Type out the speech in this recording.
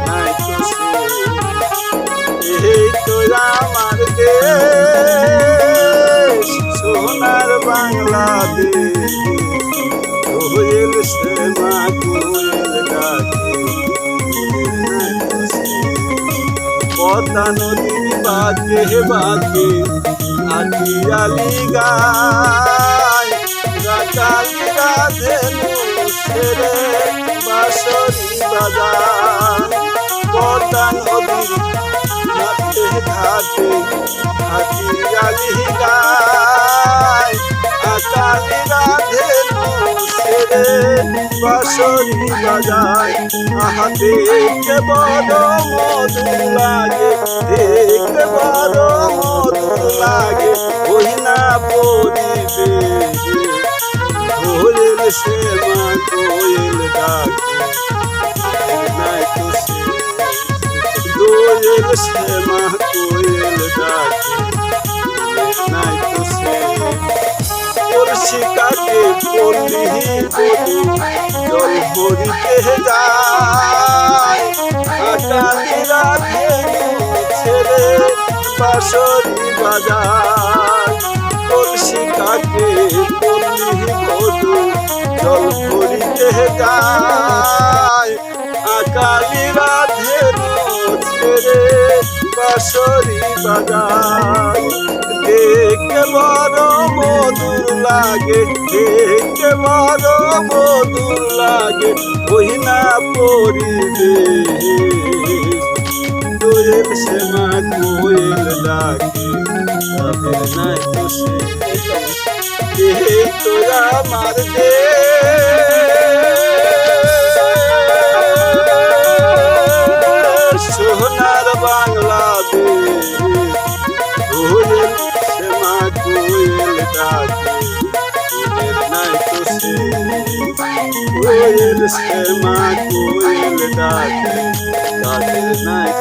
নাই তো সে এই তো আমার দেশ সোনার বাংলাদেশ কোয়েল সে মা কোয়েল ডাকে পদ্মা নদীর বাঁকে বাঁকে আটিয়ালি গায় কালী রাধে ছেড়ে বাঁশরি বাজায় পদ্মা নদীর ঘাটে ঘাটে আটিয়ালি গায় কালী রাধে ছেড়ে বাঁশরি বাজায় আহা দেখতে বড় মধুর লাগে দেখতে বড় মধুর লাগে ওই না পরিবে কোয়েল সে মা কোয়েল ডাকে নাই তো সে কোয়েল সে মা কোয়েল ডাকে নাই তো সে কলসি কাকে পল্লী বধূ জল ভরিতে যায় কালী রাধে ছেড়ে বাঁশরি বাজায় কলসি কাকে পল্লী বধূ জল ভরিতে যায় কালী রাধে ছেড়ে বাঁশরি বাজায় দেখতে বড় মধুর লাগে দেখতে বড় মধুর লাগে ওই না পরিবেশ কোয়েল সে মা কোয়েল ডাকে তাদের নাই তো সে এই তো আমার দেশ সোনার বাংলাদেশ কোয়েল সে মা কোয়েল ডাকে নাই তো সে কোয়েল সে মা কোয়েল ডাকে তাদের নাই